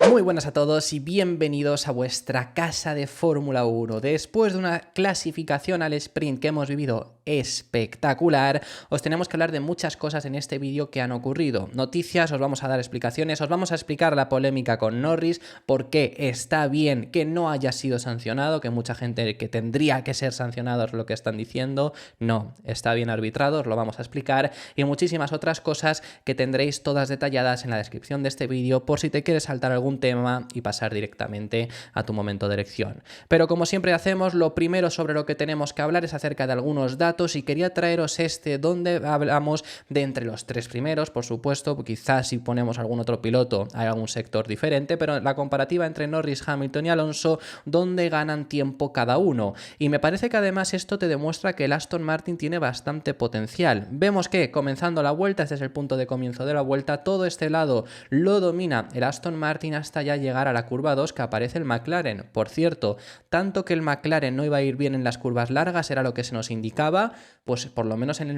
Muy buenas a todos y bienvenidos a vuestra casa de Fórmula 1. Después de una clasificación al sprint que hemos vivido espectacular, os tenemos que hablar de muchas cosas en este vídeo que han ocurrido. Noticias, os vamos a dar explicaciones, os vamos a explicar la polémica con Norris, por qué está bien que no haya sido sancionado, que mucha gente que tendría que ser sancionado es lo que están diciendo. No, está bien arbitrado, os lo vamos a explicar, y muchísimas otras cosas que tendréis todas detalladas en la descripción de este vídeo por si te quieres saltar algún tema y pasar directamente a tu momento de elección. Pero como siempre hacemos, lo primero sobre lo que tenemos que hablar es acerca de algunos datos y quería traeros donde hablamos de entre los tres primeros, por supuesto, quizás si ponemos algún otro piloto hay algún sector diferente, pero la comparativa entre Norris, Hamilton y Alonso, donde ganan tiempo cada uno. Y me parece que además esto te demuestra que el Aston Martin tiene bastante potencial. Vemos que comenzando la vuelta, este es el punto de comienzo de la vuelta, todo este lado lo domina el Aston Martin hasta ya llegar a la curva 2 que aparece el McLaren. Por cierto, tanto que el McLaren no iba a ir bien en las curvas largas, era lo que se nos indicaba, pues por lo menos en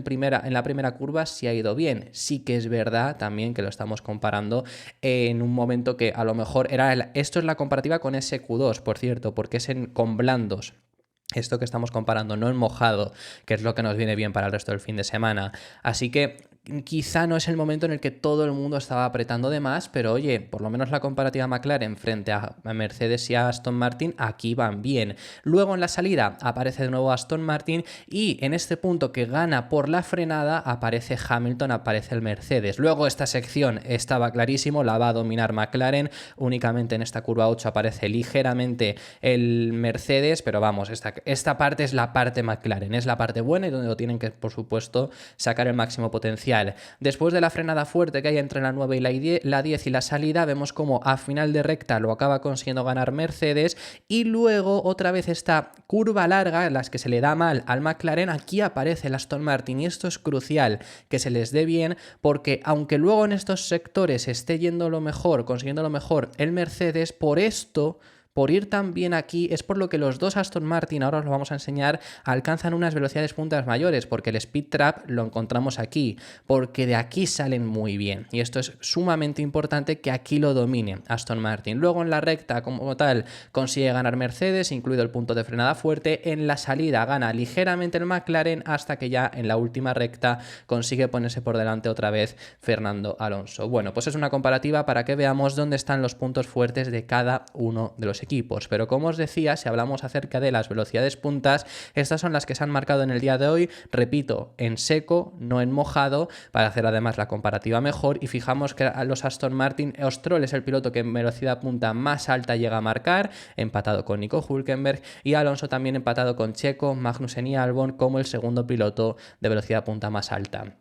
la primera curva sí ha ido bien. Sí que es verdad también que lo estamos comparando en un momento que a lo mejor esto es la comparativa con ese Q2, por cierto, porque es con blandos. Esto que estamos comparando, no en mojado, que es lo que nos viene bien para el resto del fin de semana. Así que quizá no es el momento en el que todo el mundo estaba apretando de más, pero oye, por lo menos la comparativa McLaren frente a Mercedes y a Aston Martin, aquí van bien. Luego en la salida aparece de nuevo Aston Martin y en este punto que gana por la frenada aparece Hamilton, aparece el Mercedes. Luego esta sección estaba clarísimo, la va a dominar McLaren, únicamente en esta curva 8 aparece ligeramente el Mercedes, pero vamos, esta parte es la parte McLaren, es la parte buena y donde lo tienen que, por supuesto, sacar el máximo potencial. Después de la frenada fuerte que hay entre la 9 y la 10 y la salida, vemos como a final de recta lo acaba consiguiendo ganar Mercedes y luego otra vez esta curva larga en las que se le da mal al McLaren, aquí aparece el Aston Martin y esto es crucial que se les dé bien porque aunque luego en estos sectores esté yendo lo mejor, consiguiendo lo mejor el Mercedes, por ir tan bien aquí, es por lo que los dos Aston Martin, ahora os lo vamos a enseñar, alcanzan unas velocidades puntas mayores, porque el speed trap lo encontramos aquí, porque de aquí salen muy bien. Y esto es sumamente importante que aquí lo domine Aston Martin. Luego en la recta, como tal, consigue ganar Mercedes, incluido el punto de frenada fuerte. En la salida gana ligeramente el McLaren, hasta que ya en la última recta consigue ponerse por delante otra vez Fernando Alonso. Bueno, pues es una comparativa para que veamos dónde están los puntos fuertes de cada uno de los equipos, pero como os decía, si hablamos acerca de las velocidades puntas, estas son las que se han marcado en el día de hoy, repito, en seco, no en mojado, para hacer además la comparativa mejor, y fijamos que a los Aston Martin, Stroll es el piloto que en velocidad punta más alta llega a marcar, empatado con Nico Hülkenberg, y Alonso también empatado con Checo, Magnussen y Albon como el segundo piloto de velocidad punta más alta.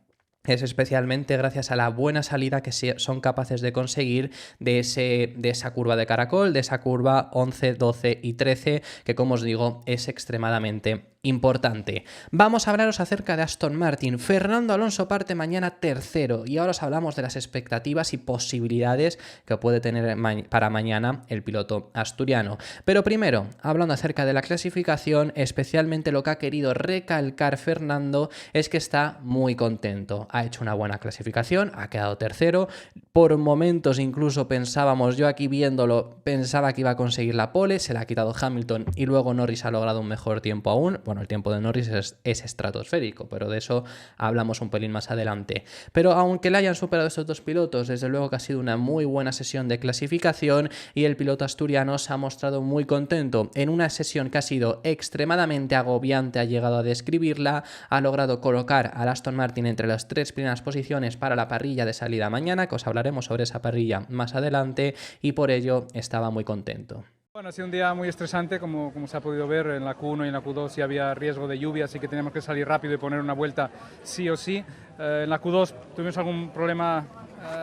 Es especialmente gracias a la buena salida que son capaces de conseguir de esa curva de caracol, de esa curva 11, 12 y 13, que como os digo es extremadamente importante. Vamos a hablaros acerca de Aston Martin. Fernando Alonso parte mañana tercero y ahora os hablamos de las expectativas y posibilidades que puede tener para mañana el piloto asturiano. Pero primero, hablando acerca de la clasificación, especialmente lo que ha querido recalcar Fernando es que está muy contento. Ha hecho una buena clasificación, ha quedado tercero. Por momentos incluso pensábamos, yo aquí viéndolo, pensaba que iba a conseguir la pole, se la ha quitado Hamilton y luego Norris ha logrado un mejor tiempo aún. Bueno, el tiempo de Norris es estratosférico, pero de eso hablamos un pelín más adelante. Pero aunque le hayan superado estos dos pilotos, desde luego que ha sido una muy buena sesión de clasificación y el piloto asturiano se ha mostrado muy contento. En una sesión que ha sido extremadamente agobiante, ha llegado a describirla, ha logrado colocar al Aston Martin entre las tres primeras posiciones para la parrilla de salida mañana, que os hablaremos sobre esa parrilla más adelante, y por ello estaba muy contento. Bueno, ha sido un día muy estresante, como se ha podido ver. En la Q1 y en la Q2 sí había riesgo de lluvia, así que teníamos que salir rápido y poner una vuelta sí o sí. En la Q2 tuvimos algún problema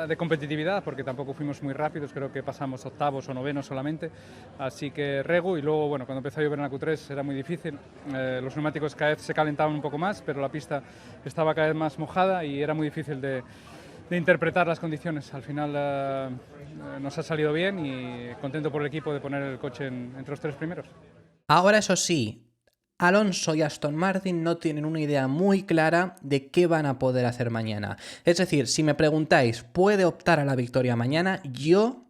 de competitividad, porque tampoco fuimos muy rápidos, creo que pasamos octavos o novenos solamente, así que rego. Y luego, bueno, cuando empezó a llover en la Q3 era muy difícil, los neumáticos cada vez se calentaban un poco más, pero la pista estaba cada vez más mojada y era muy difícil de interpretar las condiciones. Al final nos ha salido bien y contento por el equipo de poner el coche entre los tres primeros. Ahora eso sí, Alonso y Aston Martin no tienen una idea muy clara de qué van a poder hacer mañana. Es decir, si me preguntáis, ¿puede optar a la victoria mañana? Yo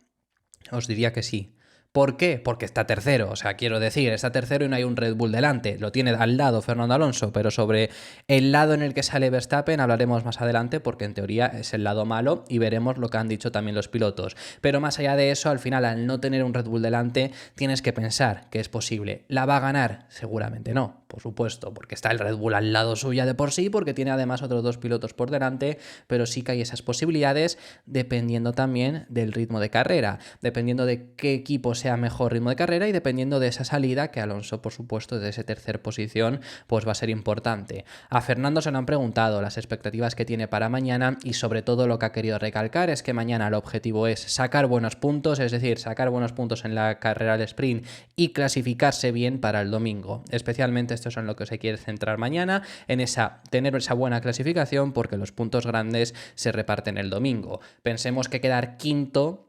Os diría que sí. ¿Por qué? Porque está tercero, o sea, quiero decir, está tercero y no hay un Red Bull delante. Lo tiene al lado Fernando Alonso, pero sobre el lado en el que sale Verstappen hablaremos más adelante porque en teoría es el lado malo y veremos lo que han dicho también los pilotos. Pero más allá de eso, al final, al no tener un Red Bull delante, tienes que pensar que es posible. ¿La va a ganar? Seguramente no, por supuesto, porque está el Red Bull al lado suya de por sí, porque tiene además otros dos pilotos por delante, pero sí que hay esas posibilidades dependiendo también del ritmo de carrera, dependiendo de qué equipo sea mejor ritmo de carrera y dependiendo de esa salida que Alonso, por supuesto, de esa tercera posición, pues va a ser importante. A Fernando se lo han preguntado las expectativas que tiene para mañana y sobre todo lo que ha querido recalcar es que mañana el objetivo es sacar buenos puntos, es decir, sacar buenos puntos en la carrera al sprint y clasificarse bien para el domingo. Especialmente esto es en lo que se quiere centrar mañana, en tener esa buena clasificación porque los puntos grandes se reparten el domingo. Pensemos que quedar quinto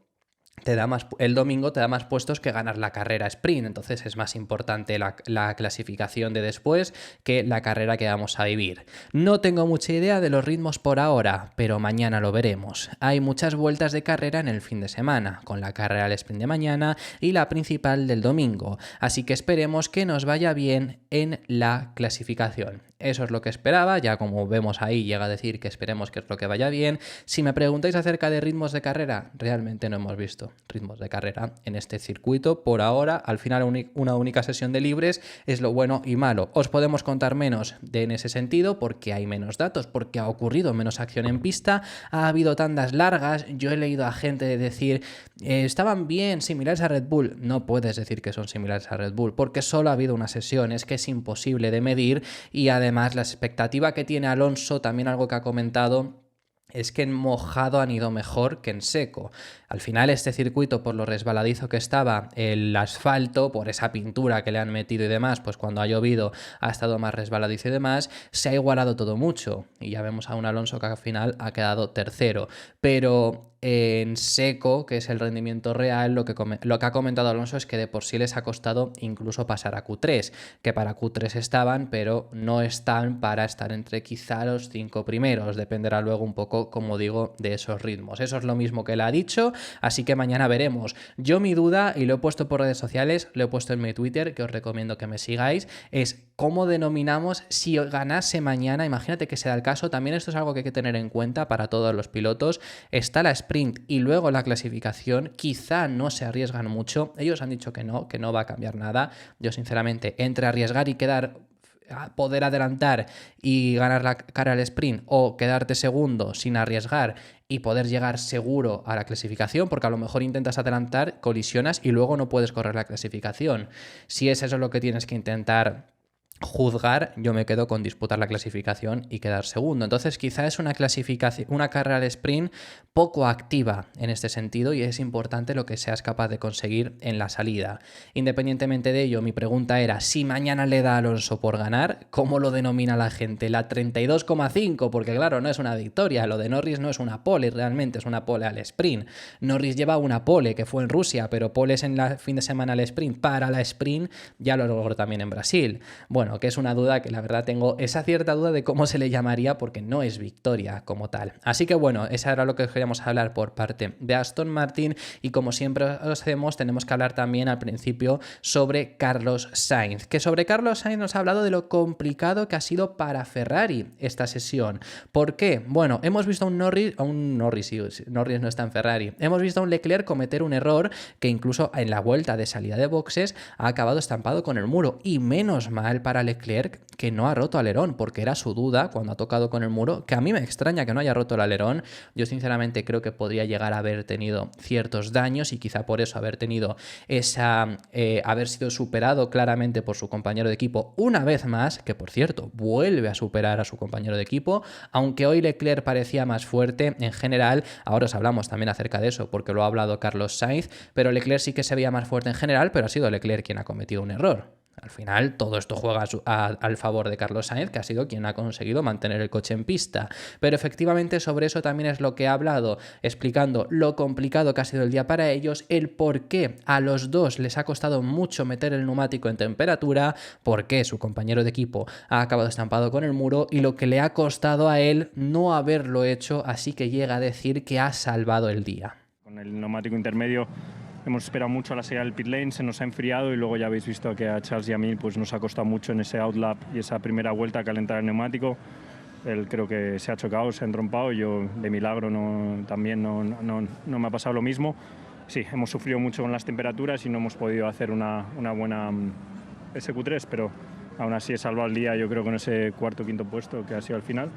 el domingo te da más puestos que ganar la carrera sprint, entonces es más importante la clasificación de después que la carrera que vamos a vivir. No tengo mucha idea de los ritmos por ahora, pero mañana lo veremos. Hay muchas vueltas de carrera en el fin de semana, con la carrera al sprint de mañana y la principal del domingo, así que esperemos que nos vaya bien en la clasificación. Eso es lo que esperaba, ya como vemos ahí llega a decir que esperemos que es lo que vaya bien. Si me preguntáis acerca de ritmos de carrera, realmente no hemos visto ritmos de carrera en este circuito por ahora. Al final una única sesión de libres es lo bueno y malo. Os podemos contar menos en ese sentido porque hay menos datos, porque ha ocurrido menos acción en pista, ha habido tandas largas. Yo he leído a gente decir estaban bien, similares a Red Bull. No puedes decir que son similares a Red Bull porque solo ha habido una sesión, es que es imposible de medir y además la expectativa que tiene Alonso, también algo que ha comentado, es que en mojado han ido mejor que en seco. Al final este circuito, por lo resbaladizo que estaba el asfalto, por esa pintura que le han metido y demás, pues cuando ha llovido ha estado más resbaladizo y demás, se ha igualado todo mucho. Y ya vemos a un Alonso que al final ha quedado tercero. Pero en seco, que es el rendimiento real, lo que ha comentado Alonso es que de por sí les ha costado incluso pasar a Q3, que para Q3 estaban, pero no están para estar entre quizá los 5 primeros. Dependerá luego un poco, como digo, de esos ritmos. Eso es lo mismo que él ha dicho, así que mañana veremos. Yo mi duda, y lo he puesto por redes sociales, lo he puesto en mi Twitter, que os recomiendo que me sigáis, es cómo denominamos si ganase mañana. Imagínate que se da el caso, también esto es algo que hay que tener en cuenta para todos los pilotos. Está la sprint y luego la clasificación, quizá no se arriesgan mucho. Ellos han dicho que no va a cambiar nada. Yo sinceramente, entre arriesgar y poder adelantar y ganar la cara al sprint o quedarte segundo sin arriesgar y poder llegar seguro a la clasificación, porque a lo mejor intentas adelantar, colisionas y luego no puedes correr la clasificación. Si es eso lo que tienes que intentar juzgar, yo me quedo con disputar la clasificación y quedar segundo. Entonces quizá es una carrera al sprint poco activa en este sentido y es importante lo que seas capaz de conseguir en la salida. Independientemente de ello, mi pregunta era si mañana le da a Alonso por ganar, ¿cómo lo denomina la gente? La 32,5, porque claro, no es una victoria, lo de Norris no es una pole, realmente es una pole al sprint. Norris lleva una pole que fue en Rusia, pero poles en el fin de semana al sprint para la sprint ya lo logró también en Brasil. Bueno, que es una duda que la verdad tengo esa cierta duda de cómo se le llamaría porque no es victoria como tal. Así que bueno, esa era lo que queríamos hablar por parte de Aston Martin y como siempre os hacemos, tenemos que hablar también al principio sobre Carlos Sainz, que sobre Carlos Sainz nos ha hablado de lo complicado que ha sido para Ferrari esta sesión. ¿Por qué? Bueno, hemos visto a un Norris, sí, Norris no está en Ferrari, hemos visto a un Leclerc cometer un error que incluso en la vuelta de salida de boxes ha acabado estampado con el muro y menos mal para Leclerc que no ha roto alerón, porque era su duda cuando ha tocado con el muro, que a mí me extraña que no haya roto el alerón. Yo sinceramente creo que podría llegar a haber tenido ciertos daños y quizá por eso haber tenido haber sido superado claramente por su compañero de equipo una vez más, que por cierto vuelve a superar a su compañero de equipo, aunque hoy Leclerc parecía más fuerte en general. Ahora os hablamos también acerca de eso porque lo ha hablado Carlos Sainz, pero Leclerc sí que se veía más fuerte en general, pero ha sido Leclerc quien ha cometido un error. Al final, todo esto juega al favor de Carlos Sainz, que ha sido quien ha conseguido mantener el coche en pista. Pero efectivamente sobre eso también es lo que ha hablado, explicando lo complicado que ha sido el día para ellos, el por qué a los dos les ha costado mucho meter el neumático en temperatura, por qué su compañero de equipo ha acabado estampado con el muro y lo que le ha costado a él no haberlo hecho, así que llega a decir que ha salvado el día. Con el neumático intermedio hemos esperado mucho a la salida del pit lane, se nos ha enfriado y luego ya habéis visto que a Charles y a mí pues nos ha costado mucho en ese outlap y esa primera vuelta a calentar el neumático. Él creo que se ha chocado, se ha entrompado y yo de milagro también no me ha pasado lo mismo. Sí, hemos sufrido mucho con las temperaturas y no hemos podido hacer una buena SQ3, pero aún así he salvado el día, yo creo, con ese cuarto, quinto puesto que ha sido al final.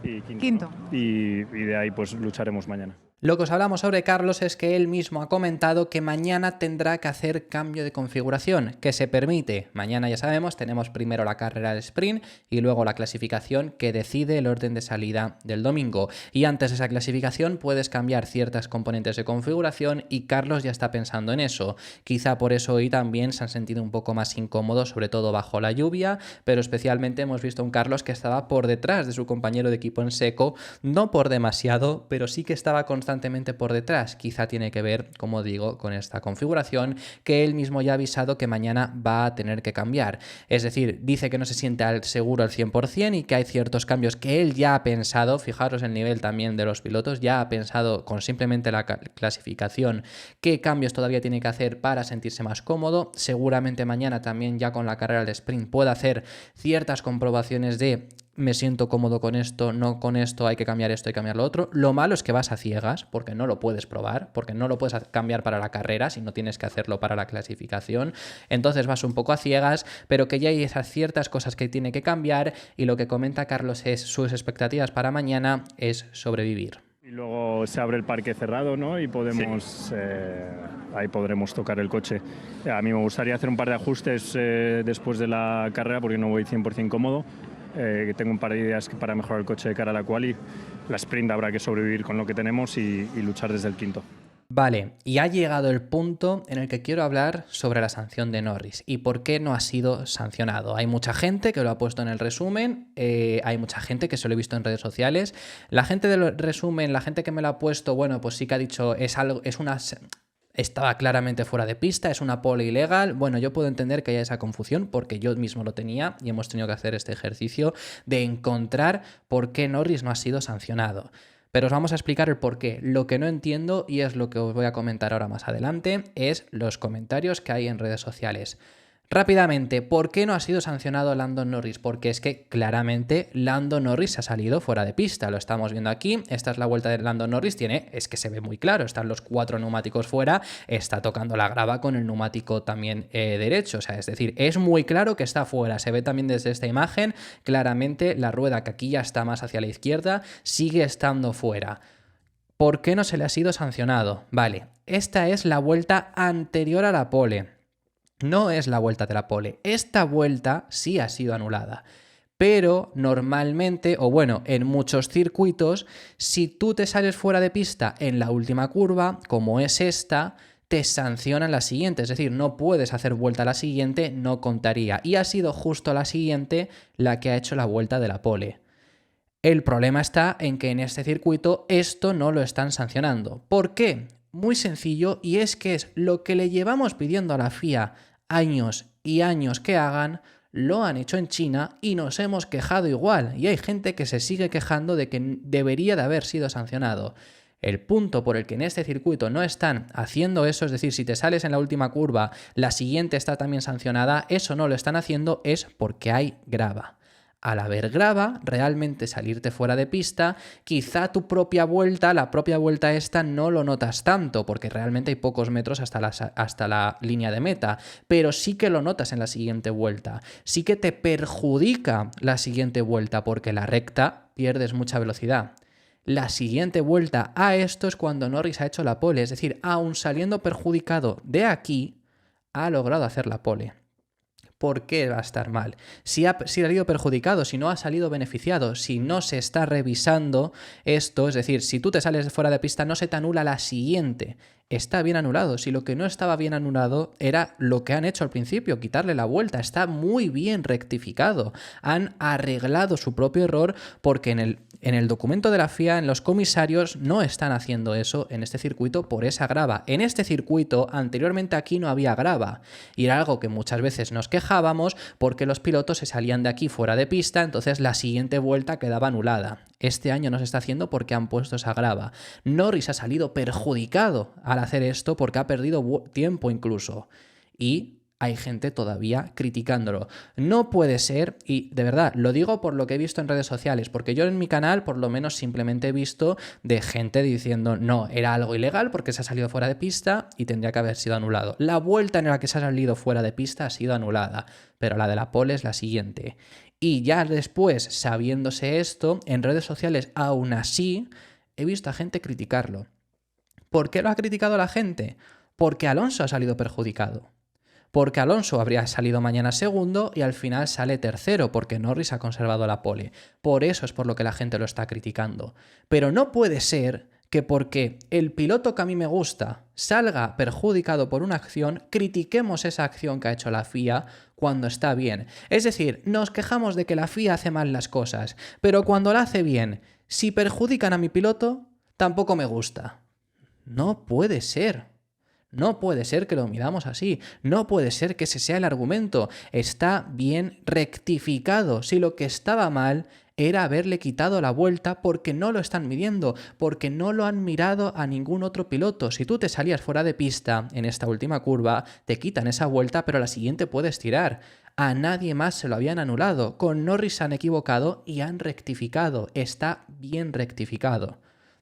Y quinto. Y de ahí pues lucharemos mañana. Lo que os hablamos sobre Carlos es que él mismo ha comentado que mañana tendrá que hacer cambio de configuración, que se permite. Mañana ya sabemos, tenemos primero la carrera del sprint y luego la clasificación que decide el orden de salida del domingo. Y antes de esa clasificación puedes cambiar ciertas componentes de configuración y Carlos ya está pensando en eso. Quizá por eso hoy también se han sentido un poco más incómodos, sobre todo bajo la lluvia, pero especialmente hemos visto a un Carlos que estaba por detrás de su compañero de equipo en seco, no por demasiado, pero sí que estaba constantemente por detrás. Quizá tiene que ver, como digo, con esta configuración que él mismo ya ha avisado que mañana va a tener que cambiar. Es decir, dice que no se siente seguro al 100% y que hay ciertos cambios que él ya ha pensado. Fijaros el nivel también de los pilotos, ya ha pensado con simplemente la clasificación qué cambios todavía tiene que hacer para sentirse más cómodo. Seguramente mañana también ya con la carrera del sprint pueda hacer ciertas comprobaciones de me siento cómodo con esto, no con esto, hay que cambiar esto, hay que cambiar lo otro. Lo malo es que vas a ciegas porque no lo puedes probar, porque no lo puedes cambiar para la carrera si no tienes que hacerlo para la clasificación. Entonces vas un poco a ciegas, pero que ya hay esas ciertas cosas que tiene que cambiar y lo que comenta Carlos es sus expectativas para mañana es sobrevivir. Y luego se abre el parque cerrado, ¿no? Y podemos, ahí podremos tocar el coche. A mí me gustaría hacer un par de ajustes después de la carrera porque no voy 100% cómodo. Tengo un par de ideas para mejorar el coche de cara a la quali. La sprint habrá que sobrevivir con lo que tenemos y luchar desde el quinto. Vale, y ha llegado el punto en el que quiero hablar sobre la sanción de Norris y por qué no ha sido sancionado. Hay mucha gente que lo ha puesto en el resumen, hay mucha gente que se lo he visto en redes sociales. La gente del resumen, la gente que me lo ha puesto, bueno, pues sí que ha dicho estaba claramente fuera de pista, es una pole ilegal. Bueno, yo puedo entender que haya esa confusión porque yo mismo lo tenía y hemos tenido que hacer este ejercicio de encontrar por qué Norris no ha sido sancionado. Pero os vamos a explicar el por qué. Lo que no entiendo, y es lo que os voy a comentar ahora más adelante, es los comentarios que hay en redes sociales. Rápidamente, ¿por qué no ha sido sancionado Lando Norris? Porque es que claramente Lando Norris ha salido fuera de pista, lo estamos viendo aquí, esta es la vuelta de Lando Norris, es que se ve muy claro, están los 4 neumáticos fuera, está tocando la grava con el neumático también derecho, o sea, es decir, es muy claro que está fuera, se ve también desde esta imagen, claramente la rueda que aquí ya está más hacia la izquierda, sigue estando fuera. ¿Por qué no se le ha sido sancionado? Vale, esta es la vuelta anterior a la pole. No es la vuelta de la pole. Esta vuelta sí ha sido anulada. Pero normalmente, o bueno, en muchos circuitos, si tú te sales fuera de pista en la última curva, como es esta, te sancionan la siguiente. Es decir, no puedes hacer vuelta a la siguiente, no contaría. Y ha sido justo la siguiente la que ha hecho la vuelta de la pole. El problema está en que en este circuito esto no lo están sancionando. ¿Por qué? Muy sencillo, y es que es lo que le llevamos pidiendo a la FIA años y años que hagan, lo han hecho en China y nos hemos quejado igual. Y hay gente que se sigue quejando de que debería de haber sido sancionado. El punto por el que en este circuito no están haciendo eso, es decir, si te sales en la última curva, la siguiente está también sancionada, eso no lo están haciendo, es porque hay grava. Al haber grava, realmente salirte fuera de pista, quizá tu propia vuelta, la propia vuelta esta, no lo notas tanto, porque realmente hay pocos metros hasta la línea de meta, pero sí que lo notas en la siguiente vuelta. Sí que te perjudica la siguiente vuelta, porque la recta pierdes mucha velocidad. La siguiente vuelta a esto es cuando Norris ha hecho la pole, es decir, aún saliendo perjudicado de aquí, ha logrado hacer la pole. ¿Por qué va a estar mal? Si ha salido perjudicado, si no ha salido beneficiado, si no se está revisando esto, es decir, si tú te sales fuera de pista no se te anula la siguiente, está bien anulado. Si lo que no estaba bien anulado era lo que han hecho al principio, quitarle la vuelta, está muy bien rectificado. Han arreglado su propio error porque en el documento de la FIA, en los comisarios, no están haciendo eso en este circuito por esa grava. En este circuito, anteriormente aquí no había grava y era algo que muchas veces nos quejábamos porque los pilotos se salían de aquí fuera de pista, entonces la siguiente vuelta quedaba anulada. Este año no se está haciendo porque han puesto esa grava. Norris ha salido perjudicado al hacer esto porque ha perdido tiempo incluso. Y hay gente todavía criticándolo. No puede ser, y de verdad, lo digo por lo que he visto en redes sociales, porque yo en mi canal por lo menos simplemente he visto de gente diciendo no, era algo ilegal porque se ha salido fuera de pista y tendría que haber sido anulado. La vuelta en la que se ha salido fuera de pista ha sido anulada, pero la de la pole es la siguiente. Y ya después, sabiéndose esto, en redes sociales aún así, he visto a gente criticarlo. ¿Por qué lo ha criticado la gente? Porque Alonso ha salido perjudicado. Porque Alonso habría salido mañana segundo y al final sale tercero porque Norris ha conservado la pole. Por eso es por lo que la gente lo está criticando. Pero no puede ser que porque el piloto que a mí me gusta salga perjudicado por una acción, critiquemos esa acción que ha hecho la FIA cuando está bien. Es decir, nos quejamos de que la FIA hace mal las cosas, pero cuando la hace bien, si perjudican a mi piloto, tampoco me gusta. No puede ser. No puede ser que lo midamos así, no puede ser que ese sea el argumento. Está bien rectificado. Si lo que estaba mal era haberle quitado la vuelta porque no lo están midiendo, porque no lo han mirado a ningún otro piloto. Si tú te salías fuera de pista en esta última curva, te quitan esa vuelta, pero la siguiente puedes tirar. A nadie más se lo habían anulado. Con Norris se han equivocado y han rectificado. Está bien rectificado.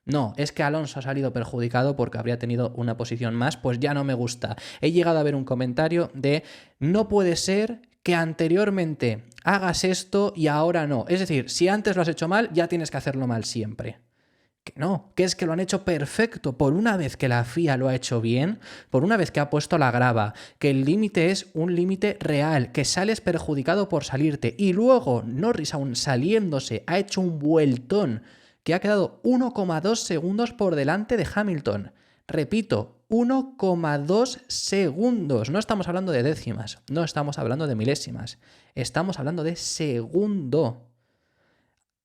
No, es que Alonso ha salido perjudicado porque habría tenido una posición más, pues ya no me gusta. He llegado a ver un comentario de no puede ser que anteriormente hagas esto y ahora no. Es decir, si antes lo has hecho mal, ya tienes que hacerlo mal siempre. Que no, que es que lo han hecho perfecto. Por una vez que la FIA lo ha hecho bien, por una vez que ha puesto la grava, que el límite es un límite real, que sales perjudicado por salirte y luego Norris aún saliéndose ha hecho un vueltón que ha quedado 1,2 segundos por delante de Hamilton. Repito, 1,2 segundos. No estamos hablando de décimas, no estamos hablando de milésimas, estamos hablando de segundo.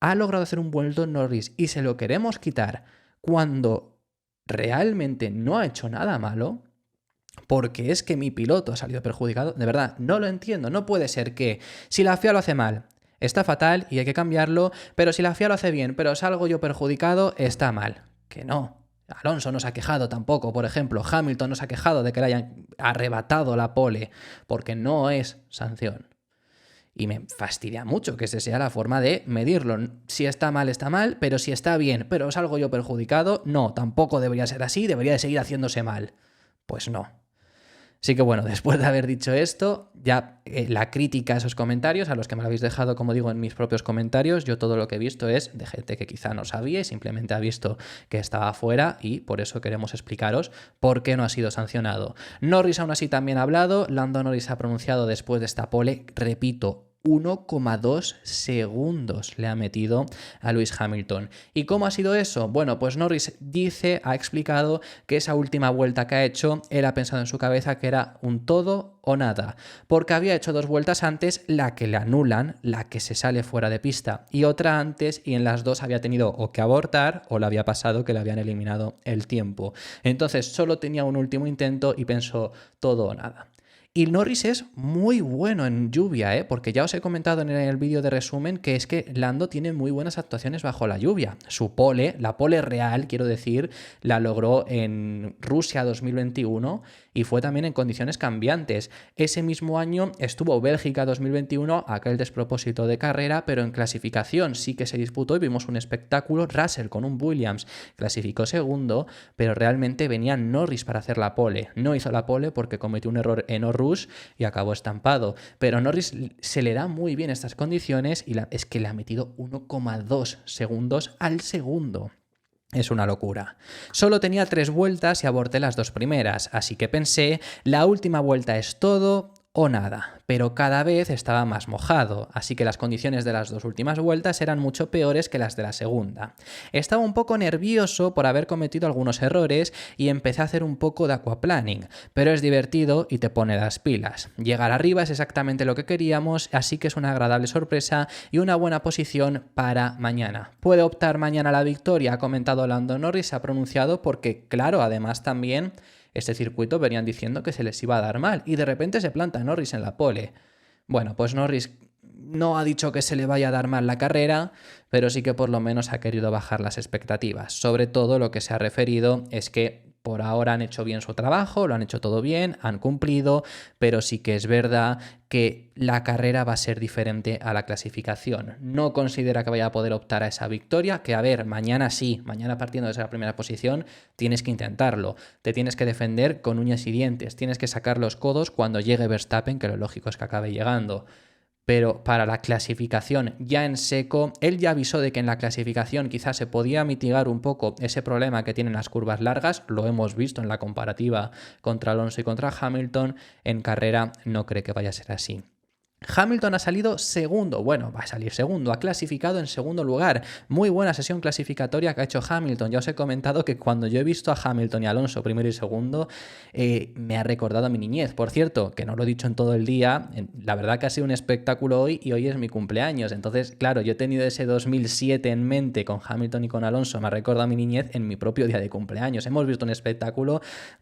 Ha logrado hacer un vuelto Norris y se lo queremos quitar cuando realmente no ha hecho nada malo, porque es que mi piloto ha salido perjudicado. De verdad, no lo entiendo. No puede ser que si la FIA lo hace mal, está fatal y hay que cambiarlo, pero si la FIA lo hace bien, pero salgo yo perjudicado, está mal. Que no. Alonso no se ha quejado tampoco, por ejemplo. Hamilton no se ha quejado de que le hayan arrebatado la pole, porque no es sanción. Y me fastidia mucho que esa sea la forma de medirlo. Si está mal, pero si está bien, pero salgo yo perjudicado, no, tampoco debería ser así, debería de seguir haciéndose mal. Pues no. Así que bueno, después de haber dicho esto, ya la crítica a esos comentarios, a los que me lo habéis dejado, como digo, en mis propios comentarios, yo todo lo que he visto es de gente que quizá no sabía y simplemente ha visto que estaba fuera y por eso queremos explicaros por qué no ha sido sancionado. Norris aún así también ha hablado, Lando Norris ha pronunciado después de esta pole, repito, 1,2 segundos le ha metido a Lewis Hamilton. ¿Y cómo ha sido eso? Bueno, pues Norris ha explicado que esa última vuelta que ha hecho, él ha pensado en su cabeza que era un todo o nada, porque había hecho 2 vueltas antes, la que le anulan, la que se sale fuera de pista, y otra antes, y en las 2 había tenido o que abortar o le había pasado que le habían eliminado el tiempo. Entonces solo tenía un último intento y pensó todo o nada. Y Norris es muy bueno en lluvia, porque ya os he comentado en el vídeo de resumen que es que Lando tiene muy buenas actuaciones bajo la lluvia. Su pole, la pole real, quiero decir, la logró en Rusia 2021 y fue también en condiciones cambiantes. Ese mismo año estuvo Bélgica 2021, aquel despropósito de carrera, pero en clasificación sí que se disputó y vimos un espectáculo. Russell con un Williams clasificó segundo, pero realmente venía Norris para hacer la pole. No hizo la pole porque cometió un error en Rush y acabó estampado. Pero Norris se le da muy bien estas condiciones y es que le ha metido 1,2 segundos al segundo. Es una locura. Solo tenía 3 vueltas y aborté las 2 primeras, así que pensé, la última vuelta es todo o nada, pero cada vez estaba más mojado, así que las condiciones de las dos últimas vueltas eran mucho peores que las de la segunda. Estaba un poco nervioso por haber cometido algunos errores y empecé a hacer un poco de aquaplaning, pero es divertido y te pone las pilas. Llegar arriba es exactamente lo que queríamos, así que es una agradable sorpresa y una buena posición para mañana. ¿Puede optar mañana a la victoria?, ha comentado Lando Norris, se ha pronunciado porque, claro, además también este circuito venían diciendo que se les iba a dar mal y de repente se planta Norris en la pole. Bueno, pues Norris no ha dicho que se le vaya a dar mal la carrera, pero sí que por lo menos ha querido bajar las expectativas. Sobre todo lo que se ha referido es que por ahora han hecho bien su trabajo, lo han hecho todo bien, han cumplido, pero sí que es verdad que la carrera va a ser diferente a la clasificación. No considera que vaya a poder optar a esa victoria, que a ver, mañana sí, mañana partiendo de esa primera posición tienes que intentarlo, te tienes que defender con uñas y dientes, tienes que sacar los codos cuando llegue Verstappen, que lo lógico es que acabe llegando. Pero para la clasificación ya en seco, él ya avisó de que en la clasificación quizás se podía mitigar un poco ese problema que tienen las curvas largas, lo hemos visto en la comparativa contra Alonso y contra Hamilton, en carrera no cree que vaya a ser así. Hamilton ha salido segundo, bueno, va a salir segundo, ha clasificado en segundo lugar. Muy buena sesión clasificatoria que ha hecho Hamilton. Ya os he comentado que cuando yo he visto a Hamilton y Alonso primero y segundo, me ha recordado a mi niñez. Por cierto, que no lo he dicho en todo el día, la verdad que ha sido un espectáculo hoy y hoy es mi cumpleaños. Entonces, claro, yo he tenido ese 2007 en mente con Hamilton y con Alonso, me ha recordado a mi niñez en mi propio día de cumpleaños. Hemos visto un espectáculo,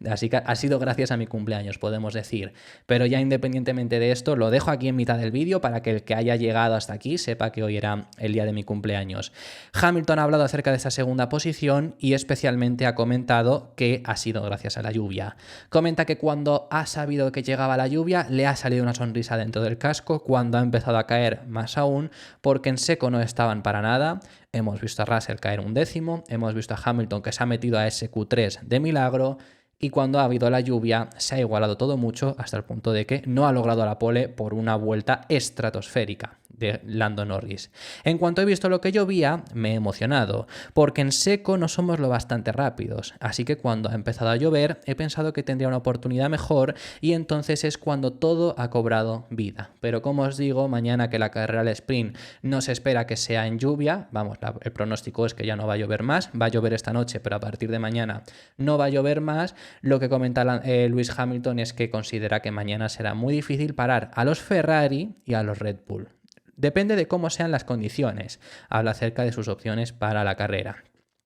así que ha sido gracias a mi cumpleaños, podemos decir. Pero ya independientemente de esto, lo dejo aquí en mi del vídeo para que el que haya llegado hasta aquí sepa que hoy era el día de mi cumpleaños. Hamilton ha hablado acerca de esa segunda posición y especialmente ha comentado que ha sido gracias a la lluvia. Comenta que cuando ha sabido que llegaba la lluvia le ha salido una sonrisa dentro del casco, cuando ha empezado a caer más aún, porque en seco no estaban para nada. Hemos visto a Russell caer un décimo, hemos visto a Hamilton que se ha metido a ese Q3 de milagro. Y cuando ha habido la lluvia se ha igualado todo mucho hasta el punto de que no ha logrado la pole por una vuelta estratosférica de Lando Norris. En cuanto he visto lo que llovía, me he emocionado, porque en seco no somos lo bastante rápidos, así que cuando ha empezado a llover he pensado que tendría una oportunidad mejor y entonces es cuando todo ha cobrado vida. Pero como os digo, mañana que la carrera al sprint no se espera que sea en lluvia, vamos, el pronóstico es que ya no va a llover más, va a llover esta noche, pero a partir de mañana no va a llover más. Lo que comenta Lewis Hamilton es que considera que mañana será muy difícil parar a los Ferrari y a los Red Bull. Depende de cómo sean las condiciones. Habla acerca de sus opciones para la carrera.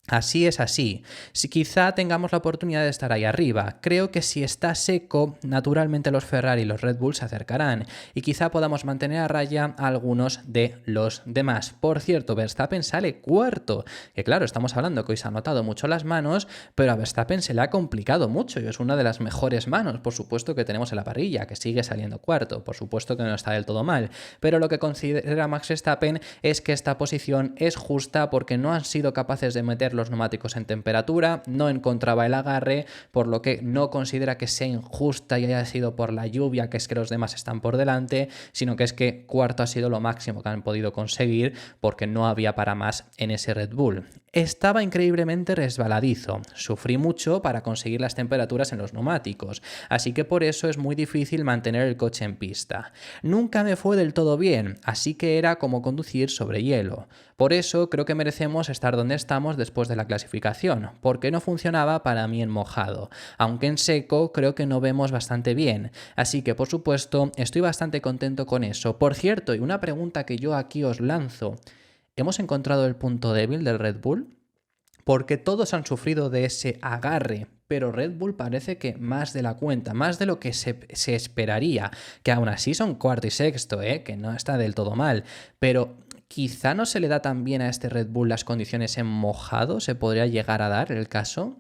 Así es así. Si quizá tengamos la oportunidad de estar ahí arriba. Creo que si está seco, naturalmente los Ferrari y los Red Bull se acercarán y quizá podamos mantener a raya a algunos de los demás. Por cierto, Verstappen sale cuarto, que claro, estamos hablando que hoy se han notado mucho las manos, pero a Verstappen se le ha complicado mucho y es una de las mejores manos, por supuesto, que tenemos en la parrilla, que sigue saliendo cuarto, por supuesto que no está del todo mal, pero lo que considera Max Verstappen es que esta posición es justa porque no han sido capaces de meter los neumáticos en temperatura, no encontraba el agarre, por lo que no considera que sea injusta y haya sido por la lluvia, que es que los demás están por delante, sino que es que cuarto ha sido lo máximo que han podido conseguir porque no había para más en ese Red Bull. Estaba increíblemente resbaladizo, sufrí mucho para conseguir las temperaturas en los neumáticos, así que por eso es muy difícil mantener el coche en pista. Nunca me fue del todo bien, así que era como conducir sobre hielo. Por eso creo que merecemos estar donde estamos después de la clasificación, porque no funcionaba para mí en mojado, aunque en seco creo que no vemos bastante bien, así que por supuesto estoy bastante contento con eso. Por cierto, y una pregunta que yo aquí os lanzo, ¿hemos encontrado el punto débil del Red Bull? Porque todos han sufrido de ese agarre, pero Red Bull parece que más de la cuenta, más de lo que se esperaría, que aún así son cuarto y sexto, que no está del todo mal, pero quizá no se le da tan bien a este Red Bull las condiciones en mojado, ¿se podría llegar a dar el caso?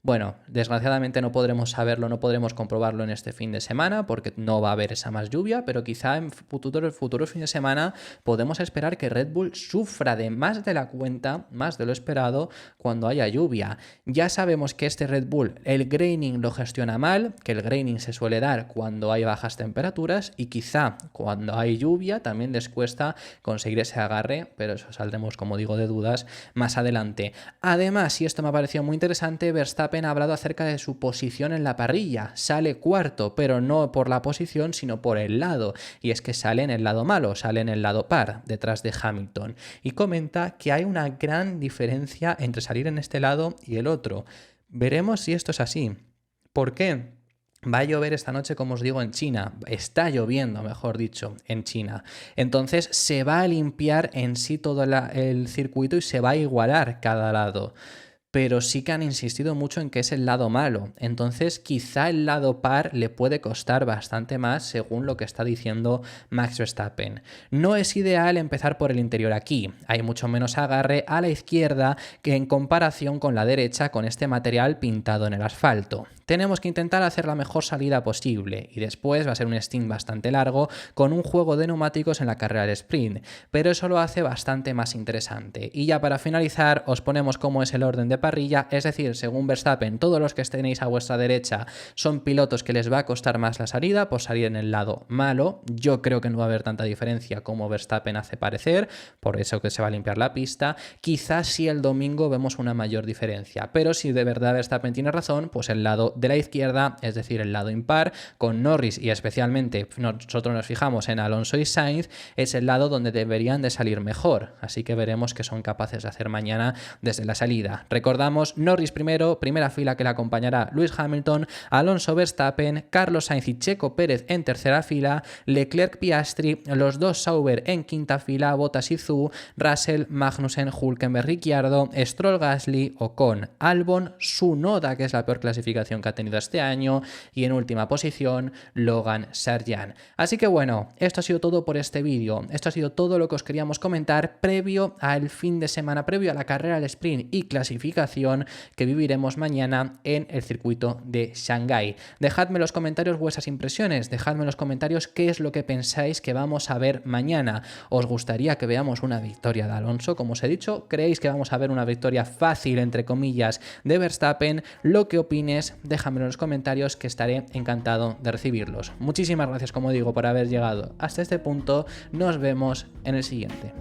Bueno, desgraciadamente no podremos saberlo, no podremos comprobarlo en este fin de semana porque no va a haber esa más lluvia, pero quizá en futuros fines de semana podemos esperar que Red Bull sufra de más de la cuenta, más de lo esperado, cuando haya lluvia. Ya sabemos que este Red Bull, el graining lo gestiona mal, que el graining se suele dar cuando hay bajas temperaturas y quizá cuando hay lluvia también les cuesta conseguir ese agarre, pero eso saldremos, como digo, de dudas más adelante. Además, y esto me ha parecido muy interesante, Verstappen Verstappen ha hablado acerca de su posición en la parrilla. Sale cuarto, pero no por la posición, sino por el lado. Y es que sale en el lado malo, sale en el lado par, detrás de Hamilton. Y comenta que hay una gran diferencia entre salir en este lado y el otro. Veremos si esto es así. ¿Por qué? Va a llover esta noche, como os digo, en China. Está lloviendo, mejor dicho, en China. Entonces se va a limpiar en sí todo el circuito y se va a igualar cada lado. Pero sí que han insistido mucho en que es el lado malo. Entonces quizá el lado par le puede costar bastante más según lo que está diciendo Max Verstappen. No es ideal empezar por el interior aquí. Hay mucho menos agarre a la izquierda que en comparación con la derecha con este material pintado en el asfalto. Tenemos que intentar hacer la mejor salida posible y después va a ser un stint bastante largo con un juego de neumáticos en la carrera del sprint, pero eso lo hace bastante más interesante. Y ya para finalizar os ponemos cómo es el orden de parrilla, es decir, según Verstappen, todos los que tenéis a vuestra derecha son pilotos que les va a costar más la salida por salir en el lado malo. Yo creo que no va a haber tanta diferencia como Verstappen hace parecer, por eso que se va a limpiar la pista. Quizás sí el domingo vemos una mayor diferencia, pero si de verdad Verstappen tiene razón, pues el lado de la izquierda, es decir, el lado impar, con Norris y especialmente nosotros nos fijamos en Alonso y Sainz, es el lado donde deberían de salir mejor. Así que veremos qué son capaces de hacer mañana desde la salida. Recordamos, Norris primero, primera fila que le acompañará Lewis Hamilton, Alonso Verstappen, Carlos Sainz y Checo Pérez en tercera fila, Leclerc Piastri, los dos Sauber en quinta fila, Bottas y Zhou, Russell, Magnussen, Hülkenberg, Ricciardo, Stroll, Gasly, Ocon, Albon, Tsunoda, que es la peor clasificación que ha tenido este año, y en última posición Logan Sargeant. Así que bueno, esto ha sido todo por este vídeo. Esto ha sido todo lo que os queríamos comentar previo al fin de semana, previo a la carrera del sprint y clasificación que viviremos mañana en el circuito de Shanghái. Dejadme en los comentarios vuestras impresiones, dejadme en los comentarios qué es lo que pensáis que vamos a ver mañana. ¿Os gustaría que veamos una victoria de Alonso? Como os he dicho, ¿creéis que vamos a ver una victoria fácil, entre comillas, de Verstappen? Lo que opines, déjamelo en los comentarios, que estaré encantado de recibirlos. Muchísimas gracias, como digo, por haber llegado hasta este punto. Nos vemos en el siguiente.